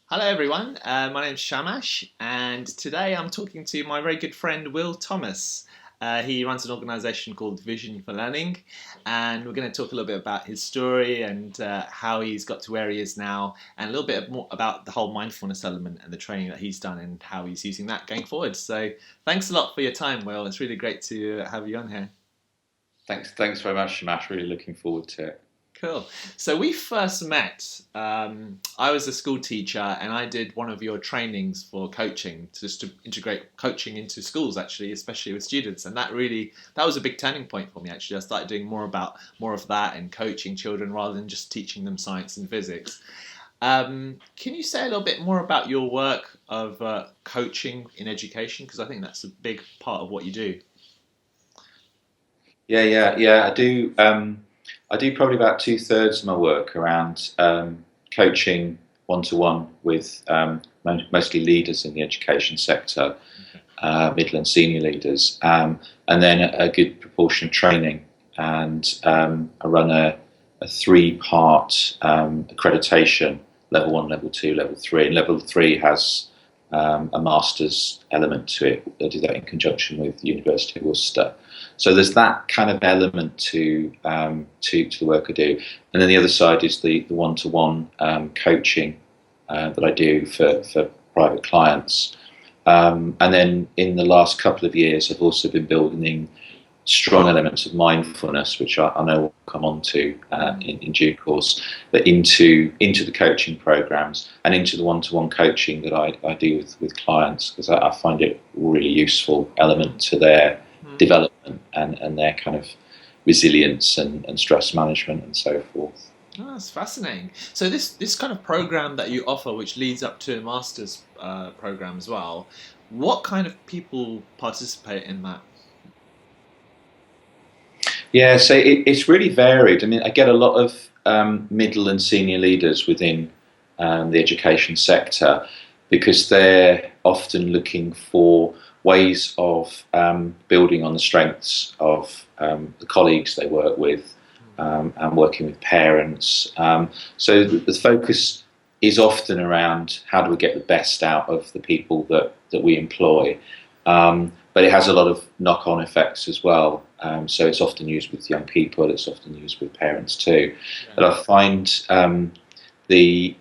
Hello, everyone. My name's Shamash, and today I'm talking to my very good friend Will Thomas. He runs an organisation called Vision for Learning, and we're going to talk a little bit about his story and how he's got to where he is now, and a little bit more about the whole mindfulness element and the training that he's done and how he's using that going forward. So, thanks a lot for your time, Will. It's really great to have you on here. Thanks very much, Shamash. Really looking forward to it. Cool. So we first met. I was a school teacher, and I did one of your trainings for coaching, just to integrate coaching into schools, actually, especially with students. And that was a big turning point for me. Actually, I started doing more of that and coaching children rather than just teaching them science and physics. Can you say a little bit more about your work of coaching in education? Because I think that's a big part of what you do. Yeah. I do probably about two-thirds of my work around coaching one-to-one with mostly leaders in the education sector, middle and senior leaders, and then a good proportion of training. And I run a three-part accreditation: level one, level two, level three. And level three has a master's element to it. I do that in conjunction with the University of Worcester. So there's that kind of element to the work I do, and then the other side is the one-to-one coaching that I do for private clients. And then in the last couple of years, I've also been building strong elements of mindfulness, which I know we'll come on to in due course, but into the coaching programs and into the one-to-one coaching that I do with clients, because I find it a really useful element to their development and their kind of resilience and stress management and so forth. Oh, that's fascinating. So this kind of program that you offer, which leads up to a master's program as well, what kind of people participate in that? Yeah, so it's really varied. I mean, I get a lot of middle and senior leaders within the education sector, because they're often looking for ways of building on the strengths of the colleagues they work with, and working with parents. So the focus is often around how do we get the best out of the people that we employ. But it has a lot of knock-on effects as well. So it's often used with young people. It's often used with parents too. Yeah. But I find the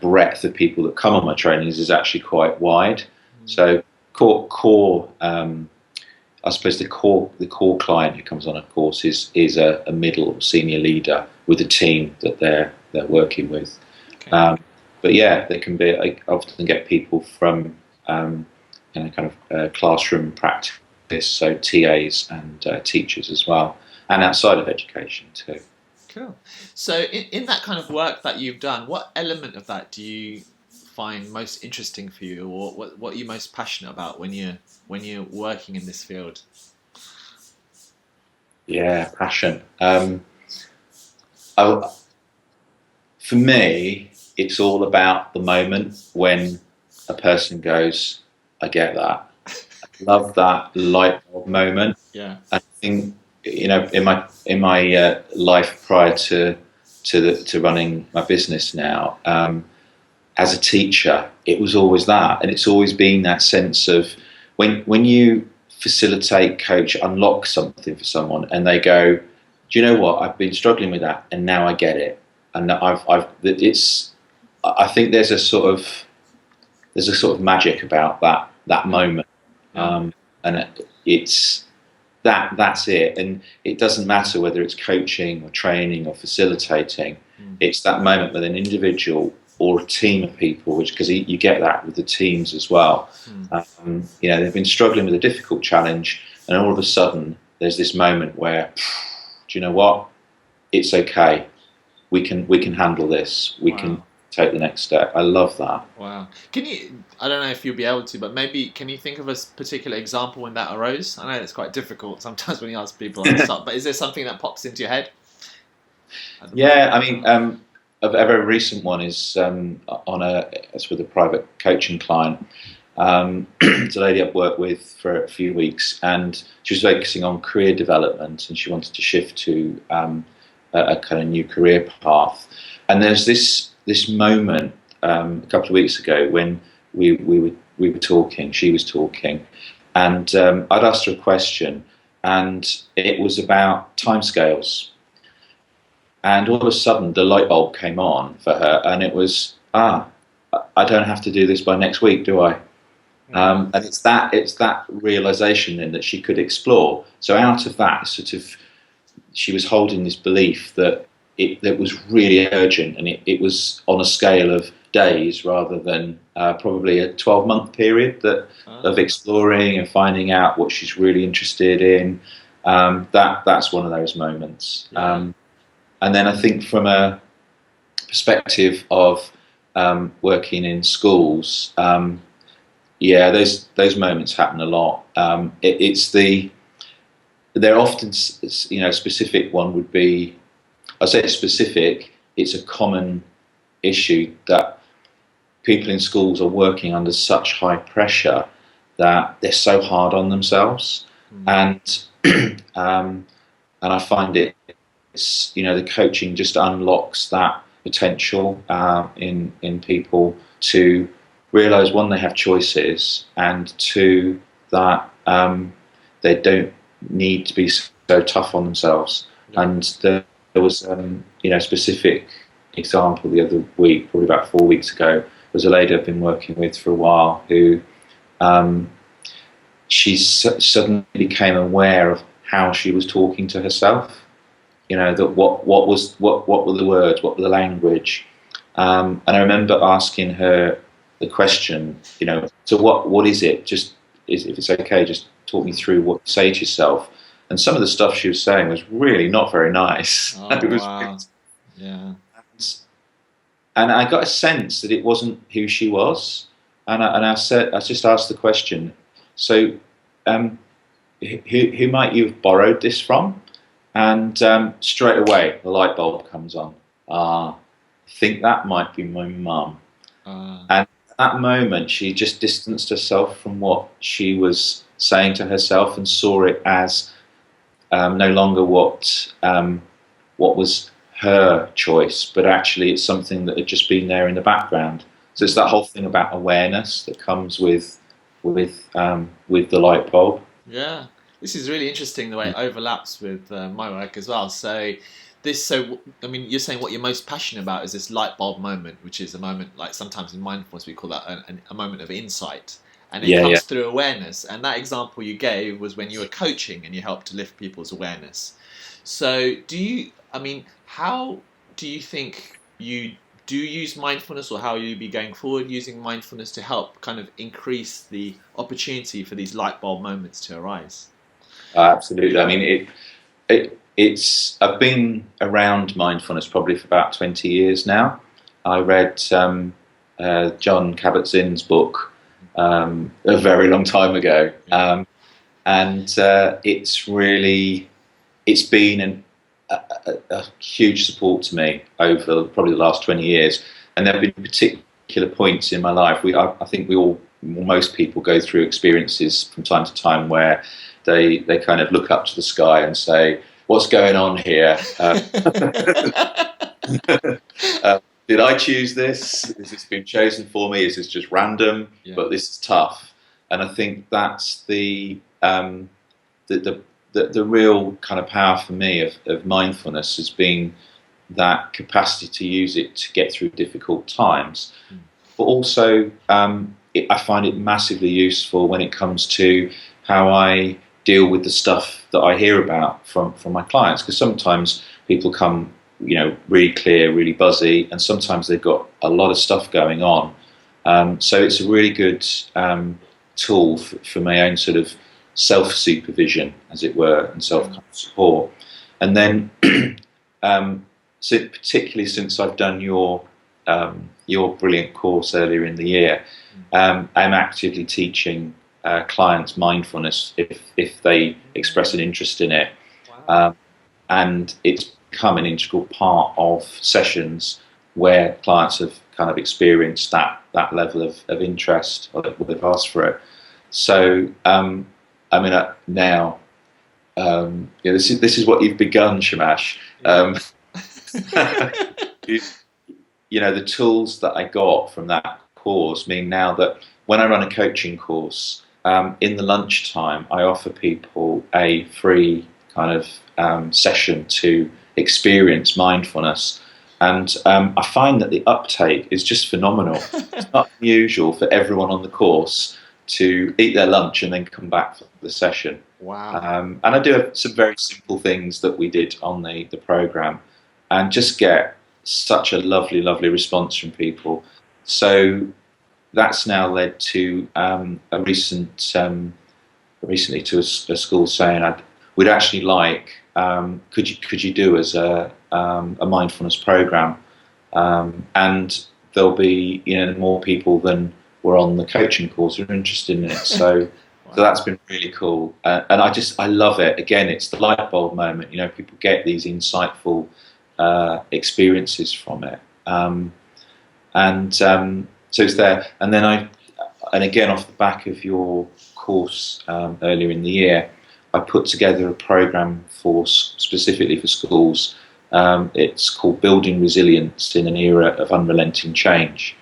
breadth of people that come on my trainings is actually quite wide. So core I suppose the core client who comes on a course is a middle or senior leader with a team that they're working with. Okay. But yeah, they can be. I often get people from kind of classroom practice, so TAs and teachers as well, and outside of education too. Cool. So in that kind of work that you've done, what element of that do you find most interesting for you, or what are you most passionate about when you're working in this field? Yeah, passion. For me, it's all about the moment when a person goes, I get that. I love that light bulb moment. Yeah. I think, in my life prior to running my business now, as a teacher, it was always that, and it's always been that sense of when you facilitate, coach, unlock something for someone, and they go, do you know what? I've been struggling with that, and now I get it, and I think there's a sort of magic about that moment, and it's that's it, and it doesn't matter whether it's coaching or training or facilitating. It's that moment with an individual or a team of people, because you get that with the teams as well. They've been struggling with a difficult challenge, and all of a sudden there's this moment where, do you know what? It's okay. We can handle this. We can take the next step. I love that. Wow. I don't know if you'll be able to, but maybe can you think of a particular example when that arose? I know it's quite difficult sometimes when you ask people on stuff, but is there something that pops into your head? Yeah, I mean, a very recent one is it's with a private coaching client. It's a lady I've worked with for a few weeks, and she was focusing on career development, and she wanted to shift to a kind of new career path. And there's this moment a couple of weeks ago when we were talking. She was talking, and I'd asked her a question, and it was about timescales. And all of a sudden, the light bulb came on for her, and it was, I don't have to do this by next week, do I? And it's that realization then that she could explore. So out of that, sort of, she was holding this belief that it was really urgent, and it was on a scale of days rather than probably a 12-month period of exploring and finding out what she's really interested in. That's one of those moments. Yeah. And then I think from a perspective of working in schools, those moments happen a lot. They're often, specific one would be, I say it's specific, it's a common issue that people in schools are working under such high pressure that they're so hard on themselves. And I find it's, the coaching just unlocks that potential in people to realise, one, they have choices, and two, that they don't need to be so tough on themselves. Yeah. And there was a specific example the other week, probably about 4 weeks ago. There was a lady I've been working with for a while who she suddenly became aware of how she was talking to herself. That what were the words, what were the language, and I remember asking her the question, so what is it? If it's okay, just talk me through what you say to yourself. And some of the stuff she was saying was really not very nice. Oh, It was wow. Yeah. And I got a sense that it wasn't who she was. And I just asked the question, so who might you have borrowed this from? And straight away, the light bulb comes on. I think that might be my mum. And at that moment, she just distanced herself from what she was saying to herself and saw it as no longer what was her choice, but actually it's something that had just been there in the background. So it's that whole thing about awareness that comes with the light bulb. Yeah. This is really interesting the way it overlaps with my work as well. So you're saying what you're most passionate about is this light bulb moment, which is a moment, like sometimes in mindfulness we call that a moment of insight, and it comes through awareness. And that example you gave was when you were coaching and you helped to lift people's awareness. So how do you think you do use mindfulness, or how you'll be going forward using mindfulness to help kind of increase the opportunity for these light bulb moments to arise? Absolutely. I mean, it's. I've been around mindfulness probably for about 20 years now. I read John Kabat-Zinn's book a very long time ago, and it's been a huge support to me over probably the last 20 years. And there have been particular points in my life. I think most people go through experiences from time to time where they kind of look up to the sky and say, what's going on here? Did I choose this? Has this been chosen for me? Is this just random? Yeah. But this is tough. And I think that's the real kind of power for me of mindfulness has been that capacity to use it to get through difficult times. But also, I find it massively useful when it comes to how I deal with the stuff that I hear about from my clients, because sometimes people come, really clear, really buzzy, and sometimes they've got a lot of stuff going on. So it's a really good tool for my own sort of self-supervision, as it were, and self-support. And then, particularly since I've done your brilliant course earlier in the year, I'm actively teaching clients mindfulness if they express an interest in it. Wow. And it's become an integral part of sessions where clients have kind of experienced that level of interest, or they've asked for it. So now, this is what you've begun, Shamash. the tools that I got from that course mean now that when I run a coaching course, in the lunchtime, I offer people a free kind of session to experience mindfulness. And I find that the uptake is just phenomenal. It's not unusual for everyone on the course to eat their lunch and then come back for the session. Wow. And I do have some very simple things that we did on the program, and just get such a lovely, lovely response from people. So that's now led to recently to a school saying, we'd actually like, could you do as a mindfulness program, and there'll be more people than were on the coaching course who are interested in it. So so that's been really cool, and I love it. Again, it's the light bulb moment. People get these insightful experiences from it, and so it's there. And then again, off the back of your course earlier in the year, I put together a program specifically for schools. It's called Building Resilience in an Era of Unrelenting Change,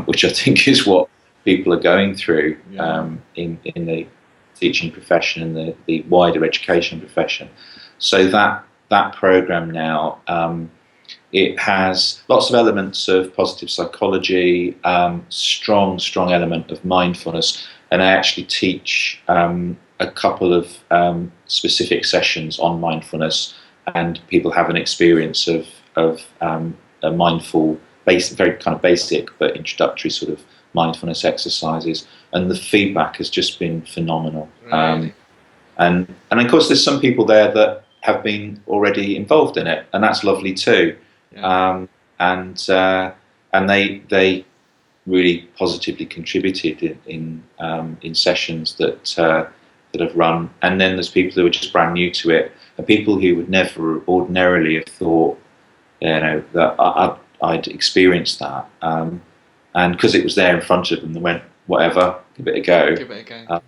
which I think is what people are going through in the teaching profession and the wider education profession. So that program now, it has lots of elements of positive psychology, strong element of mindfulness, and I actually teach a couple of specific sessions on mindfulness, and people have an experience of a mindful, very kind of basic but introductory sort of mindfulness exercises, and the feedback has just been phenomenal. Really? And of course, there's some people there that have been already involved in it, and that's lovely too. Yeah. And they really positively contributed in sessions that have run. And then there's people who are just brand new to it, and people who would never ordinarily have thought, that I'd experienced that. And because it was there in front of them, they went, whatever, give it a go. Give it a go.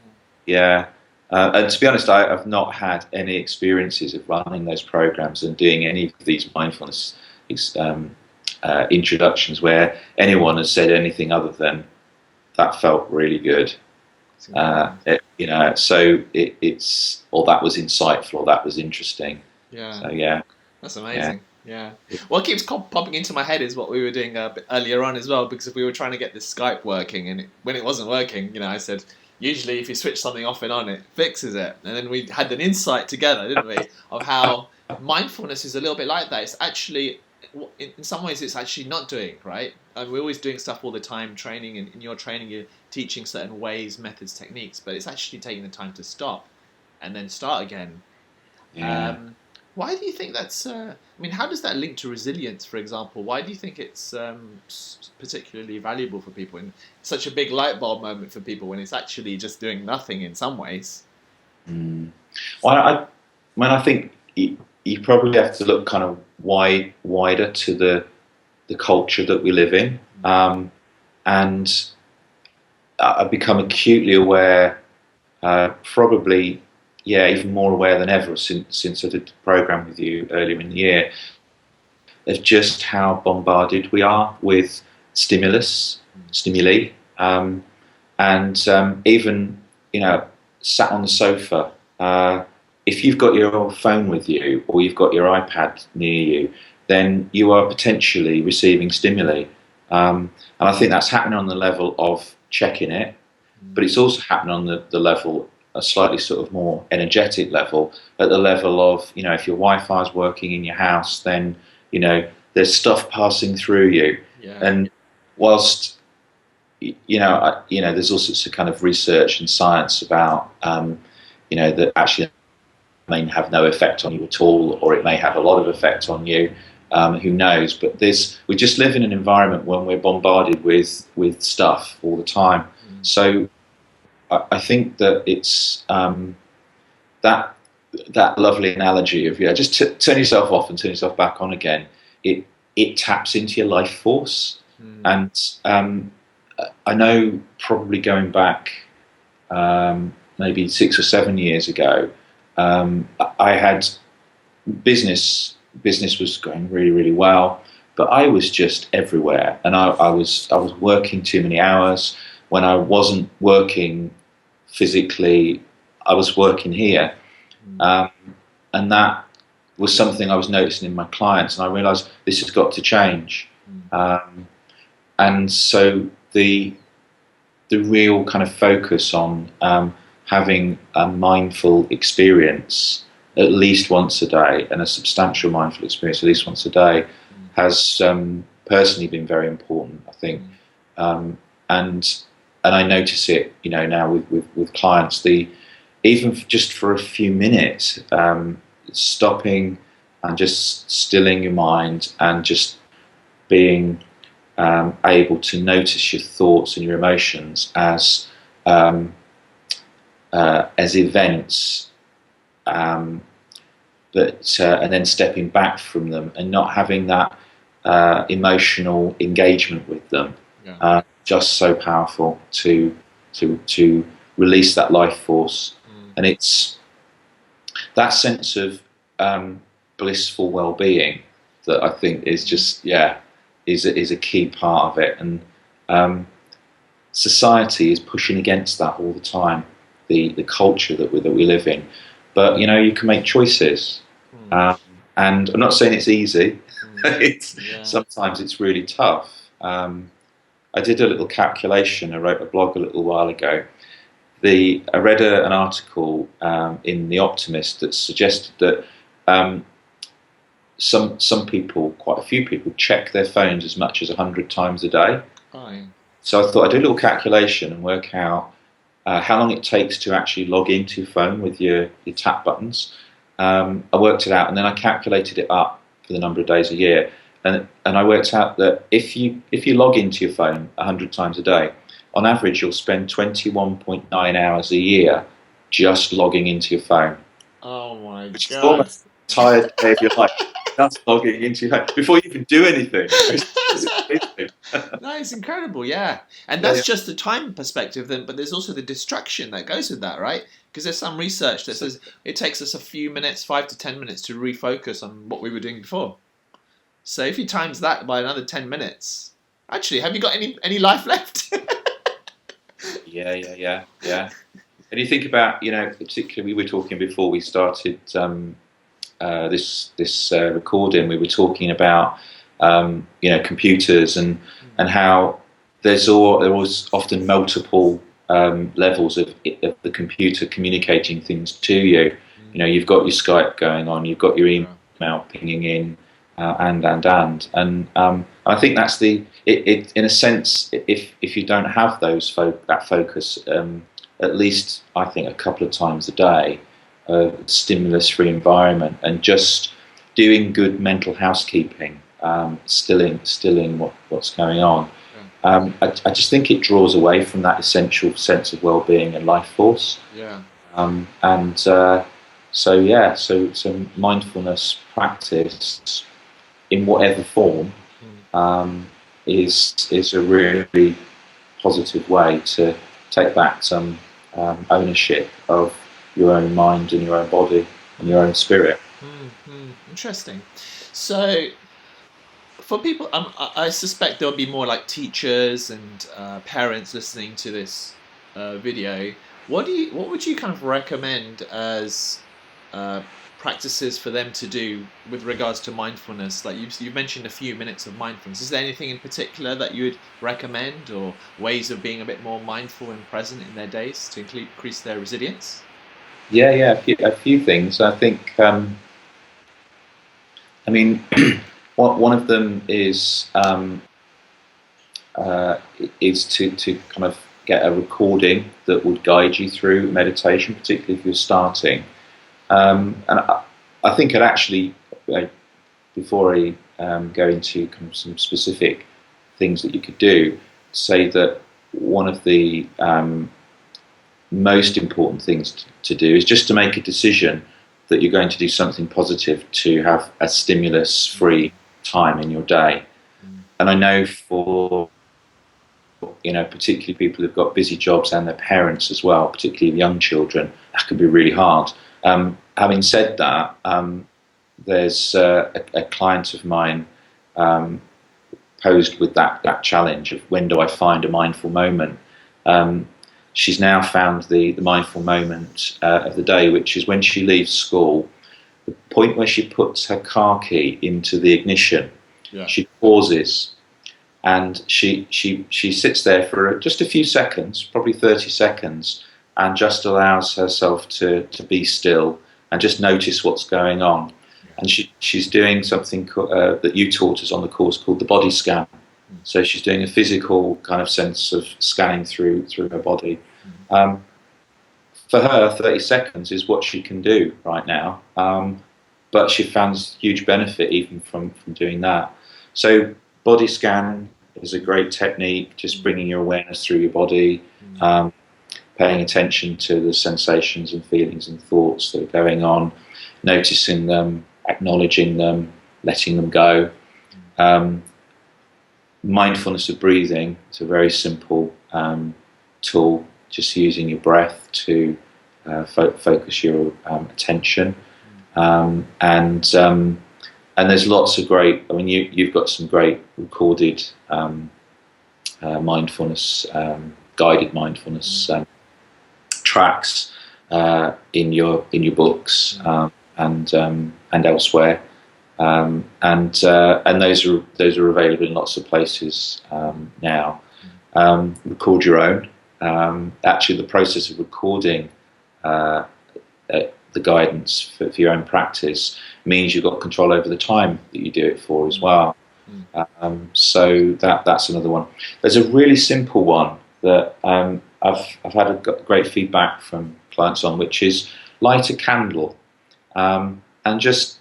Yeah. And to be honest, I've not had any experiences of running those programs and doing any of these mindfulness introductions where anyone has said anything other than that felt really good. So it's or that was insightful, or that was interesting. Yeah. So yeah, that's amazing. Yeah. What keeps popping into my head is what we were doing a bit earlier on as well, because we were trying to get this Skype working, and when it wasn't working, I said, usually if you switch something off and on, it fixes it. And then we had an insight together, didn't we, of how mindfulness is a little bit like that. It's actually, in some ways, it's actually not doing, right? And we're always doing stuff all the time, training, and in your training, you're teaching certain ways, methods, techniques, but it's actually taking the time to stop and then start again. Yeah. Why do you think that's... how does that link to resilience, for example? Why do you think it's particularly valuable for people, and such a big light bulb moment for people when it's actually just doing nothing in some ways? Well, I think you probably have to look kind of wider to the culture that we live in. And I've become acutely aware, probably... even more aware than ever since I did the program with you earlier in the year, of just how bombarded we are with stimuli, and even sat on the sofa. If you've got your phone with you or you've got your iPad near you, then you are potentially receiving stimuli, and I think that's happening on the level of checking it, but it's also happening on the level, a slightly sort of more energetic level, at the level of, if your Wi-Fi is working in your house, then, there's stuff passing through you. Yeah. And whilst, there's all sorts of kind of research and science about, that actually may have no effect on you at all, or it may have a lot of effect on you, who knows? But we just live in an environment when we're bombarded with stuff all the time. So I think that it's that lovely analogy of just turn yourself off and turn yourself back on again. It taps into your life force, and I know probably going back maybe 6 or 7 years ago, I had business was going really, really well, but I was just everywhere, and I was working too many hours. When I wasn't working physically, I was working here, um, and that was something I was noticing in my clients, and I realised this has got to change. And so the real kind of focus on having a mindful experience at least once a day, and a substantial mindful experience at least once a day, has personally been very important, I think. And I notice it, now with clients, even just for a few minutes, stopping and just stilling your mind and just being able to notice your thoughts and your emotions as events, and then stepping back from them and not having that emotional engagement with them. Just so powerful to release that life force, and it's that sense of blissful well-being that I think is just is a key part of it. And society is pushing against that all the time, the culture that we live in. But you can make choices, and I'm not saying it's easy. Sometimes it's really tough. I did a little calculation. I wrote a blog a little while ago. I read an article in The Optimist that suggested that some people, quite a few people, check their phones as much as 100 times a day. So I thought I'd do a little calculation and work out how long it takes to actually log into your phone with your tap buttons. I worked it out, and then I calculated it up for the number of days a year. And I worked out that if you log into your phone 100 times a day, on average you'll spend 21.9 hours a year just logging into your phone. Oh my Which God! is almost an entire day of your life just logging into your phone before you even do anything. That is incredible, yeah. And that's just the time perspective, then. But there's also the distraction that goes with that, right? Because there's some research that says it takes us a few minutes, 5 to 10 minutes, to refocus on what we were doing before. So if you times that by another 10 minutes, actually, have you got any life left? Yeah. And you think about, particularly we were talking before we started this recording. We were talking about computers and how there was often multiple levels of the computer communicating things to you. You've got your Skype going on, you've got your email pinging in. And I think that's it in a sense. If you don't have that focus, at least I think a couple of times a day, stimulus-free environment, and just doing good mental housekeeping, stilling what's going on. I just think it draws away from that essential sense of well-being and life force. So mindfulness practice, in whatever form, is a really positive way to take back some ownership of your own mind and your own body and your own spirit. Interesting. So, for people, I suspect there'll be more like teachers and parents listening to this video. What would you kind of recommend as practices for them to do with regards to mindfulness? Like you mentioned a few minutes of mindfulness. Is there anything in particular that you would recommend, or ways of being a bit more mindful and present in their days to increase their resilience? Yeah, a few things. I think, one of them is to kind of get a recording that would guide you through meditation, particularly if you're starting. And I think I'd actually, before I go into kind of some specific things that you could do, say that one of the most important things to do is just to make a decision that you're going to do something positive to have a stimulus-free time in your day. And I know for particularly people who've got busy jobs and their parents as well, particularly young children, that can be really hard. Having said that, there's a client of mine posed with that challenge of when do I find a mindful moment. She's now found the mindful moment of the day, which is when she leaves school, the point where she puts her car key into the ignition. Yeah. She pauses and she sits there for just a few seconds, probably 30 seconds, and just allows herself to be still and just notice what's going on. And she's doing something that you taught us on the course called the body scan. So she's doing a physical kind of sense of scanning through her body. For her, 30 seconds is what she can do right now, but she found huge benefit even from doing that. So body scan is a great technique, just bringing your awareness through your body, paying attention to the sensations and feelings and thoughts that are going on, noticing them, acknowledging them, letting them go. Mindfulness of breathing is a very simple tool, just using your breath to focus your attention. And there's lots of great, I mean, you've got some great recorded mindfulness, guided mindfulness tracks in your books and elsewhere. And those are available in lots of places now. Record your own. Actually, the process of recording the guidance for your own practice means you've got control over the time that you do it for as well. So that's another one. There's a really simple one that I've had great feedback from clients on, which is light a candle and just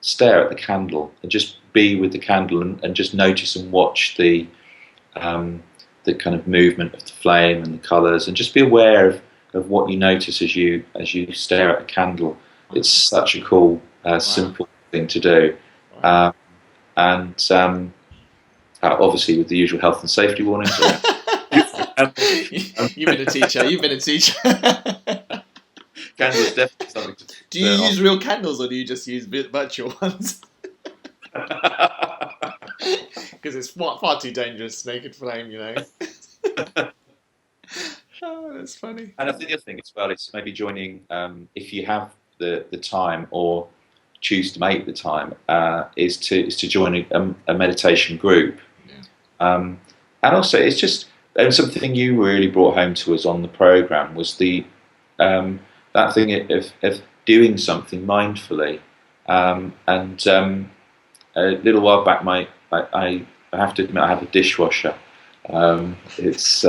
stare at the candle and just be with the candle and just notice and watch the kind of movement of the flame and the colours, and just be aware of what you notice as you stare at the candle. It's such a cool, simple thing to do, and obviously with the usual health and safety warnings. You've been a teacher. Candles definitely something to do you use real candles or do you just use virtual ones? Because it's far too dangerous, naked flame, you know. Oh, that's funny. And I think the other thing as well is maybe joining, if you have the time or choose to make the time, is to join a meditation group. And also, it's just something you really brought home to us on the program was the that thing of doing something mindfully. And a little while back, I have to admit I have a dishwasher. It's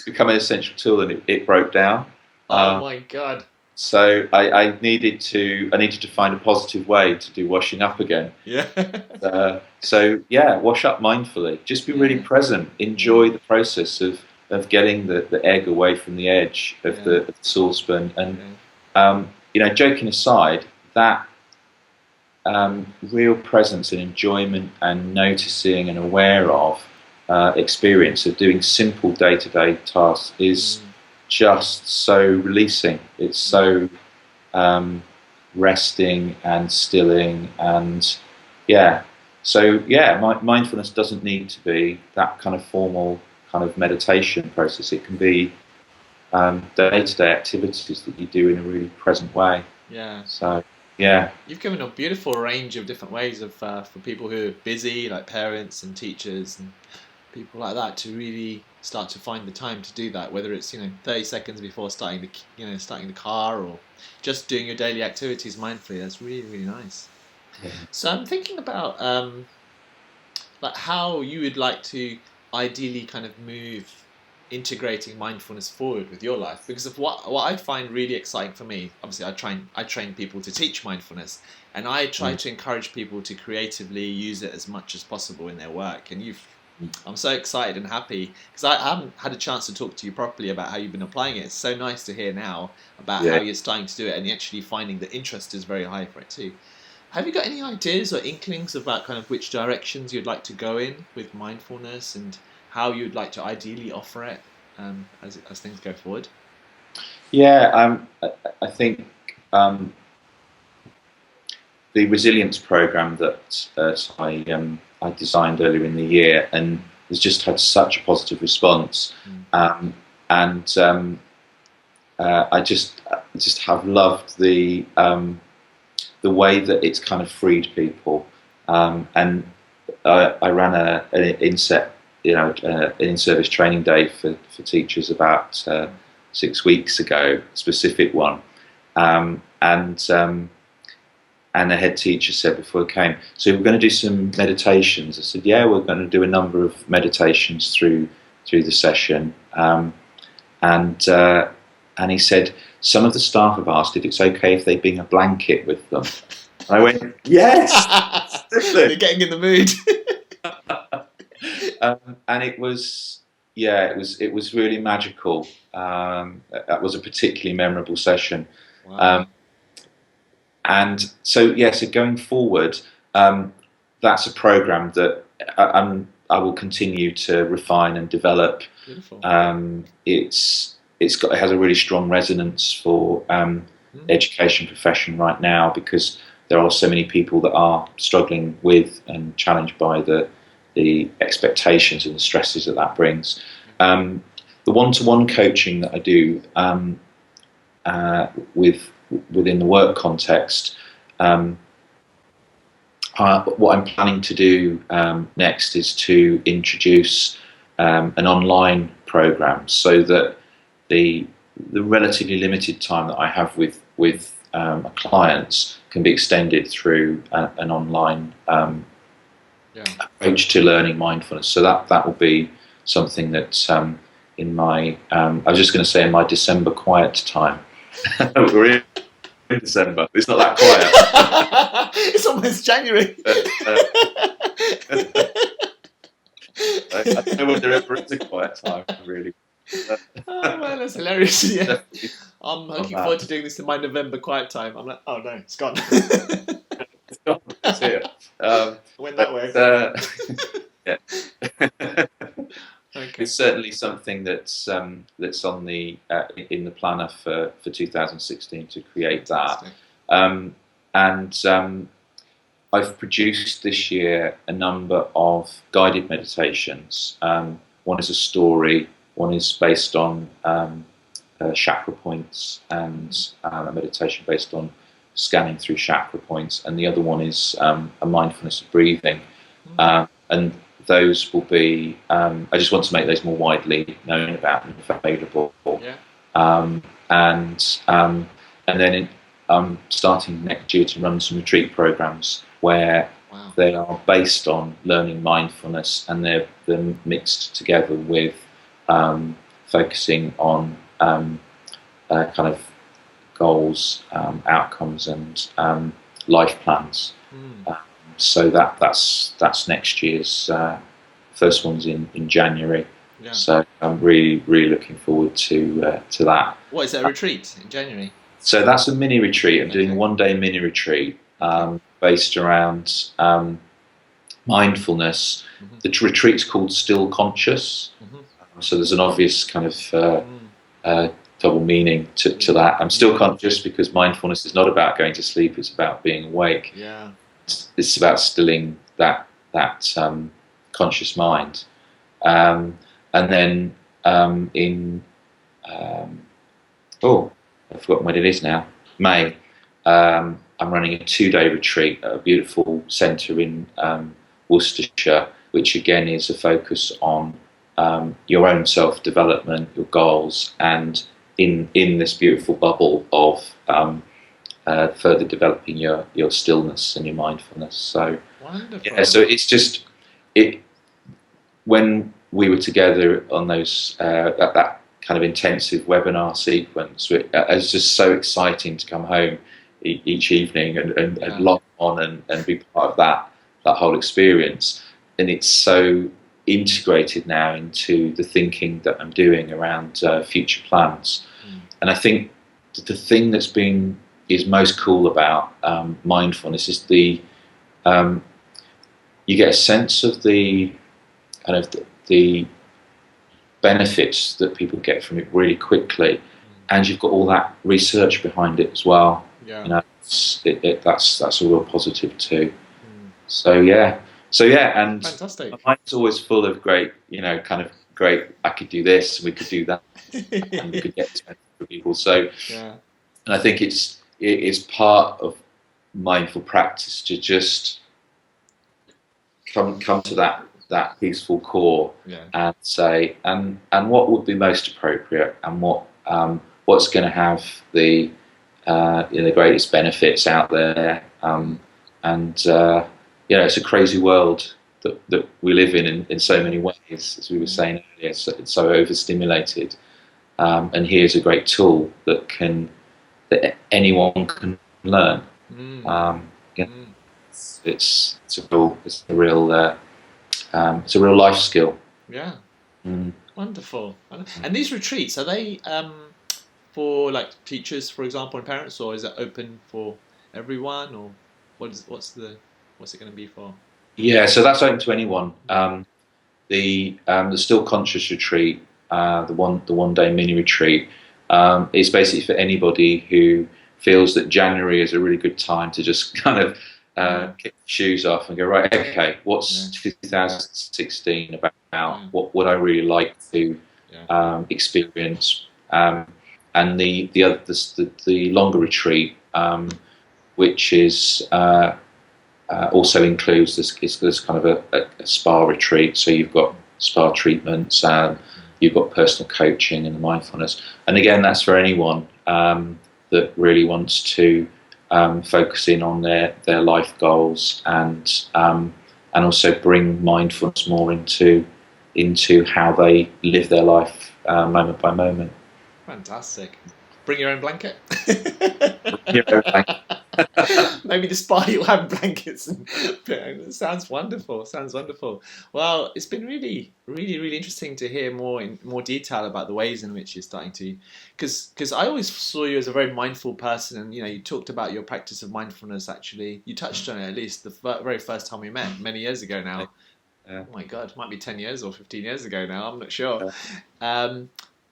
become an essential tool, and it broke down. Oh my God! So I needed to find a positive way to do washing up again. Yeah. So yeah, wash up mindfully. Just be really present. Enjoy the process of getting the egg away from the edge of the saucepan. And joking aside, that real presence and enjoyment and noticing and aware of experience of doing simple day-to-day tasks is just so releasing. It's so resting and stilling, and mindfulness doesn't need to be that kind of formal kind of meditation process. It can be day-to-day activities that you do in a really present way. Yeah. So yeah, you've given a beautiful range of different ways of for people who are busy, like parents and teachers and people like that, to really start to find the time to do that, whether it's 30 seconds before starting the car or just doing your daily activities mindfully. That's really, really nice. So I'm thinking about like how you would like to ideally kind of move integrating mindfulness forward with your life, because of what I find really exciting for me. Obviously I train people to teach mindfulness, and I try to encourage people to creatively use it as much as possible in their work. And I'm so excited and happy because I haven't had a chance to talk to you properly about how you've been applying it. It's so nice to hear now about how you're starting to do it and actually finding the interest is very high for it too. Have you got any ideas or inklings about kind of which directions you'd like to go in with mindfulness and how you'd like to ideally offer it as things go forward? Yeah, I think the resilience program that I designed earlier in the year, and has just had such a positive response. And I just have loved the way that it's kind of freed people. And I ran an in-service training day for teachers about 6 weeks ago, a specific one. And the head teacher said before I came, so we're going to do some meditations. I said, yeah, we're going to do a number of meditations through the session. And he said, some of the staff have asked if it's okay if they bring a blanket with them. And I went, yes! You're getting in the mood. And it was really magical. That was a particularly memorable session. Wow. And so going forward, that's a program that I will continue to refine and develop. Beautiful. It has a really strong resonance for education profession right now, because there are so many people that are struggling with and challenged by the expectations and the stresses that brings. The one-to-one coaching that I do within the work context, what I'm planning to do next is to introduce an online program, so that the relatively limited time that I have with clients can be extended through an online approach to learning mindfulness. So that will be something that in my I was just going to say in my December quiet time. We're in December. It's not that quiet. It's almost January. I don't know whether there ever is a quiet time, really. Oh man, that's hilarious. Yeah. I'm looking forward to doing this in my November quiet time. I'm like, oh no, it's gone. It's gone. It's here. Went that way. Yeah. Okay. It's certainly something that's on the in the planner for 2016 to create that. And I've produced this year a number of guided meditations. One is a story. One is based on chakra points, and a meditation based on scanning through chakra points. And the other one is a mindfulness of breathing. And those will be. I just want to make those more widely known about and available. Yeah. And then I'm starting next year to run some retreat programs where they are based on learning mindfulness, and they're mixed together with focusing on kind of goals, outcomes, and life plans. So that's next year's first one's in January. Yeah. So I'm really looking forward to that. What is that, a retreat in January? So that's a mini retreat. I'm doing a one-day mini retreat based around mindfulness. The retreat's called Still Conscious. So there's an obvious kind of double meaning to that. I'm still conscious because mindfulness is not about going to sleep; it's about being awake. Yeah. It's about stilling that conscious mind. And then I've forgotten when it is now. May. I'm running a 2-day retreat at a beautiful centre in Worcestershire, which again is a focus on your own self-development, your goals, and in this beautiful bubble of further developing your stillness and your mindfulness. So, wonderful. Yeah, so it's just when we were together on those that kind of intensive webinar sequence, it was just so exciting to come home each evening and log on and be part of that whole experience. And it's so integrated now into the thinking that I'm doing around future plans. And I think the thing is most cool about mindfulness is you get a sense of the kind of the benefits that people get from it really quickly, and you've got all that research behind it as well. Yeah. You know, that's a real positive too. Mm. So yeah, and my Fantastic. mind's always full of great, kind of great. I could do this, we could do that, and we could get this message for people. So, Yeah. and I think it is part of mindful practice to just come to that peaceful core Yeah. and say, and what would be most appropriate, and what's going to have the greatest benefits out there. And it's a crazy world that we live in so many ways, as we were saying earlier. So it's so overstimulated, and here's a great tool that anyone can learn. Mm. Um, yeah, Mm. it's a real life skill. Yeah. Mm. Wonderful. And these retreats, are they for like teachers, for example, and parents, or is it open for everyone, or what's it going to be for? Yeah, so that's open to anyone. The Still Conscious retreat, the one day mini retreat, is basically for anybody who feels that January is a really good time to just kind of kick the shoes off and go, right, okay, what's 2016 about? Yeah. What would I really like to Yeah. experience? And the longer retreat, which is also includes this kind of a spa retreat. So you've got spa treatments, you've got personal coaching and mindfulness. And again, that's for anyone that really wants to focus in on their life goals, and also bring mindfulness more into how they live their life moment by moment. Fantastic. Bring your own blanket. You know, like, Maybe the spa you'll have blankets. It sounds wonderful. Sounds wonderful. Well, it's been really, really, really interesting to hear more detail about the ways in which you're starting to, because I always saw you as a very mindful person, and you talked about your practice of mindfulness. Actually, you touched on it at least the very first time we met many years ago now. yeah. Oh my God, it might be 10 years or 15 years ago now. I'm not sure.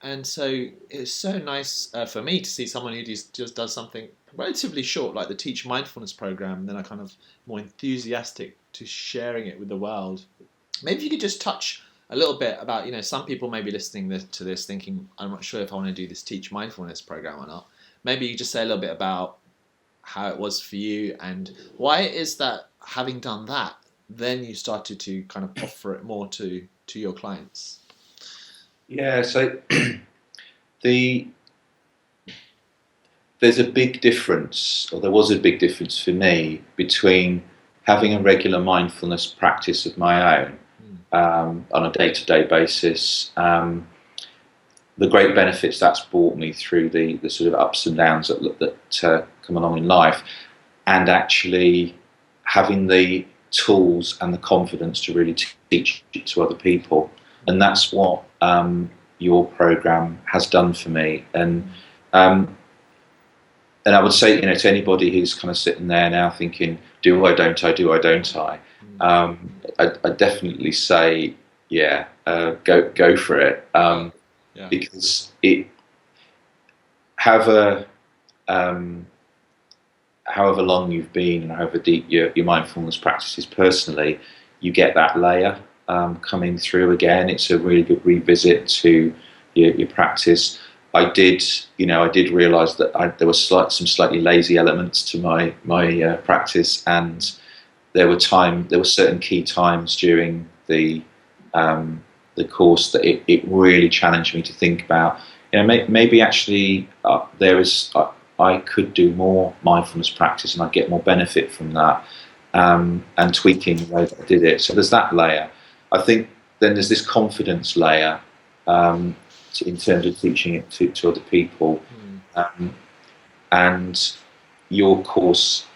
And so it's so nice for me to see someone who just does something relatively short, like the Teach Mindfulness program, and then I kind of more enthusiastic to sharing it with the world. Maybe you could just touch a little bit about, some people may be listening to this thinking, I'm not sure if I want to do this Teach Mindfulness program or not. Maybe you just say a little bit about how it was for you and why it is that having done that, then you started to kind of offer it more to your clients. Yeah, so the there's a big difference, or there was a big difference for me, between having a regular mindfulness practice of my own on a day-to-day basis, the great benefits that's brought me through the sort of ups and downs that come along in life, and actually having the tools and the confidence to really teach it to other people. And that's what your program has done for me. And I would say, to anybody who's kind of sitting there now thinking, do I, don't I, do I, don't I? I definitely say, yeah, go for it. Because however long you've been and however deep your mindfulness practices personally, you get that layer coming through again. It's a really good revisit to your practice. I did realise that there were some slightly lazy elements to my practice, and there were certain key times during the course that it really challenged me to think about. Maybe actually I could do more mindfulness practice, and I'd get more benefit from that, and tweaking the way that I did it. So there's that layer. I think then there's this confidence layer. In terms of teaching it to other people, and your course,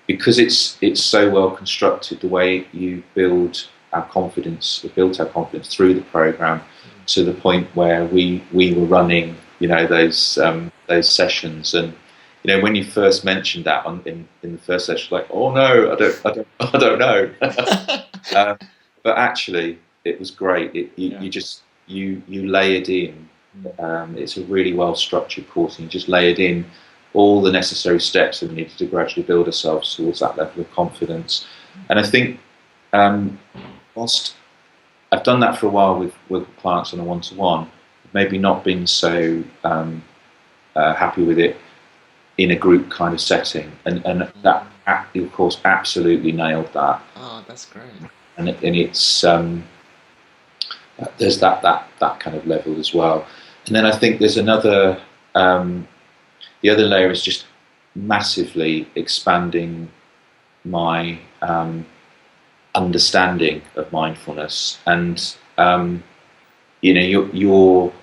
because it's so well constructed, the way you built our confidence through the program, to the point where we were running, those sessions, and when you first mentioned that in the first session, like, oh no, I don't know, but actually it was great. You layered in. It's a really well structured course, and you just layered in all the necessary steps that we needed to gradually build ourselves towards that level of confidence. And I think whilst I've done that for a while with clients on a one-to-one, maybe not been so happy with it in a group kind of setting, and that, of course, absolutely nailed that. Oh, that's great. And it's there's that kind of level as well. And then I think there's another, the other layer is just massively expanding my understanding of mindfulness, and your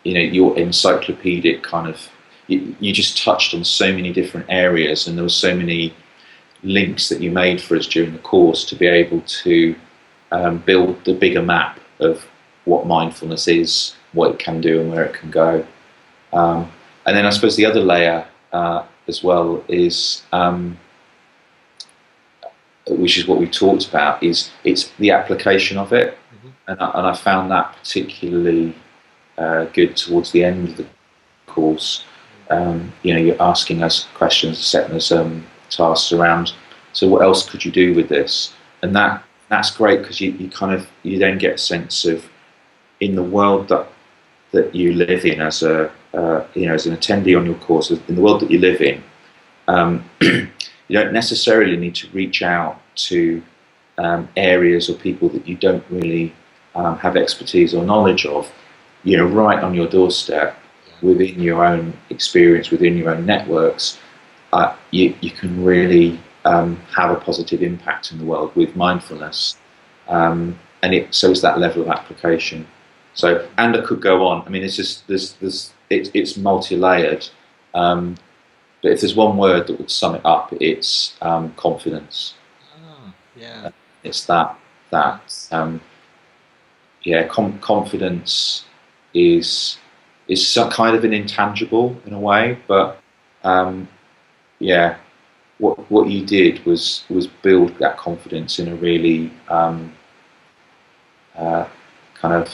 encyclopedic kind of, you just touched on so many different areas, and there were so many links that you made for us during the course to be able to build the bigger map of what mindfulness is, what it can do, and where it can go. And then I suppose the other layer as well is, which is what we talked about, is it's the application of it. And I found that particularly good towards the end of the course. You're asking us questions, setting us tasks around, so what else could you do with this? And that's great, because you then get a sense of, in the world that you live in as a as an attendee on your course, in the world that you live in, you don't necessarily need to reach out to areas or people that you don't really have expertise or knowledge of. Right on your doorstep, within your own experience, within your own networks, you can really have a positive impact in the world with mindfulness, and so it's that level of application. So, and I could go on. I mean, it's just it's multi-layered. But if there's one word that would sum it up, it's confidence. Oh, yeah. It's confidence is some kind of an intangible in a way, but what you did was build that confidence in a really kind of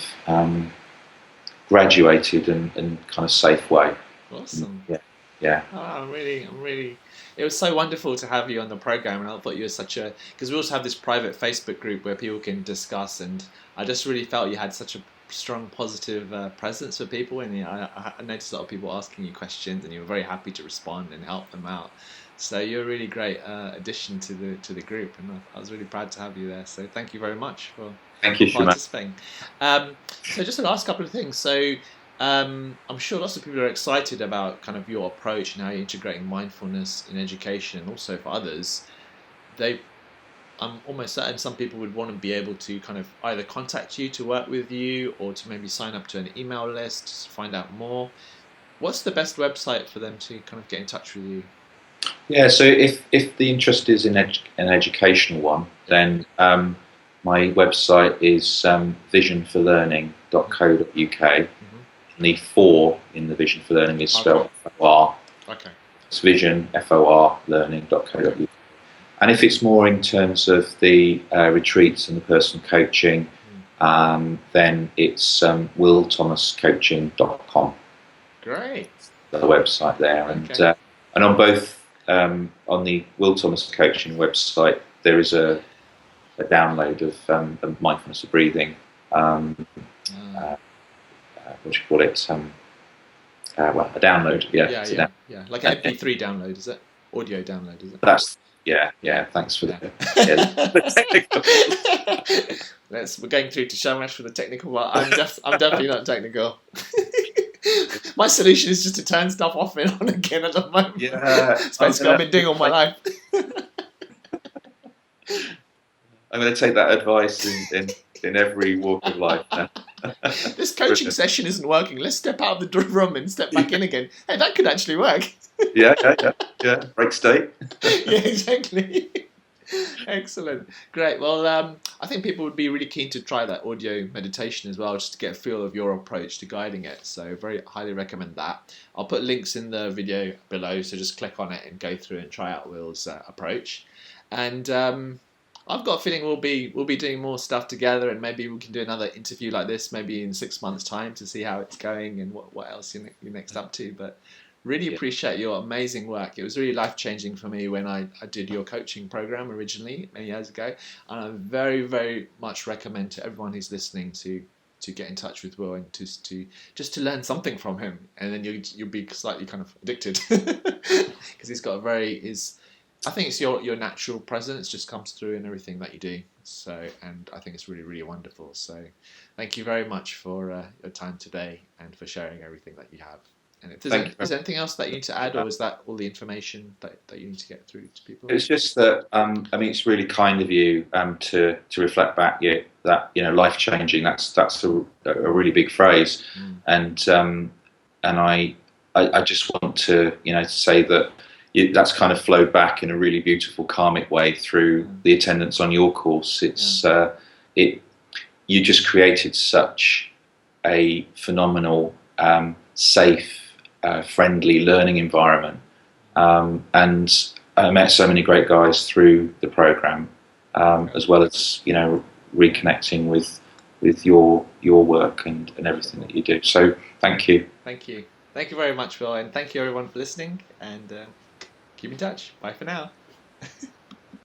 graduated and kind of safe way. Awesome. Yeah. Oh, I'm really. It was so wonderful to have you on the program, and I thought you were because we also have this private Facebook group where people can discuss, and I just really felt you had such a strong positive presence for people, and I noticed a lot of people asking you questions, and you were very happy to respond and help them out. So you're a really great addition to the group, and I was really proud to have you there. So thank you very much for participating. So just the last couple of things. So I'm sure lots of people are excited about kind of your approach and how you're integrating mindfulness in education, and also for others. I'm almost certain some people would want to be able to kind of either contact you to work with you, or to maybe sign up to an email list to find out more. What's the best website for them to kind of get in touch with you? Yeah, so if the interest is in an educational one, then my website is visionforlearning.co.uk. And the 4 in the Vision for Learning is spelled F-O-R. Okay. It's vision, F-O-R, learning.co.uk. And if it's more in terms of the retreats and the personal coaching, then it's willthomascoaching.com. Great. The website there. Okay. And on both, on the Will Thomas Coaching website, there is a download of mindfulness of breathing. What do you call it? A download. Yeah. Like an MP3 download, is it? Audio download, is it? That's Thanks for the technical. We're going through to Shamash for the technical one. I'm definitely not technical. My solution is just to turn stuff off and on again at the moment. Yeah, it's basically what I've been doing all my life. I'm going to take that advice in every walk of life now. This coaching session isn't working. Let's step out of the room and step back in again. Hey, that could actually work. Yeah. Break state. Yeah, exactly. Excellent. Great. Well, I think people would be really keen to try that audio meditation as well, just to get a feel of your approach to guiding it. So very highly recommend that. I'll put links in the video below, so just click on it and go through and try out Will's approach. And I've got a feeling we'll be doing more stuff together, and maybe we can do another interview like this maybe in 6 months' time to see how it's going and what else you're next up to. But Really Yeah. appreciate your amazing work. It was really life changing for me when I did your coaching program originally many years ago, and I very very much recommend to everyone who's listening to get in touch with Will and to just to learn something from him, and then you'll be slightly kind of addicted because he's got a very his. I think it's your natural presence just comes through in everything that you do. So, and I think it's really really wonderful. So, thank you very much for your time today and for sharing everything that you have. And if Thank you. is there anything else that you need to add, or is that all the information that you need to get through to people? It's just that I mean, it's really kind of you to reflect back. That life changing. That's a really big phrase, Mm. And I just want to say that that's kind of flowed back in a really beautiful karmic way through the attendance on your course. It's it you just created such a phenomenal, safe, friendly learning environment, and I met so many great guys through the program, as well as reconnecting with your work and everything that you do. So thank you. Thank you. Thank you very much, Will, and thank you everyone for listening. And keep in touch. Bye for now.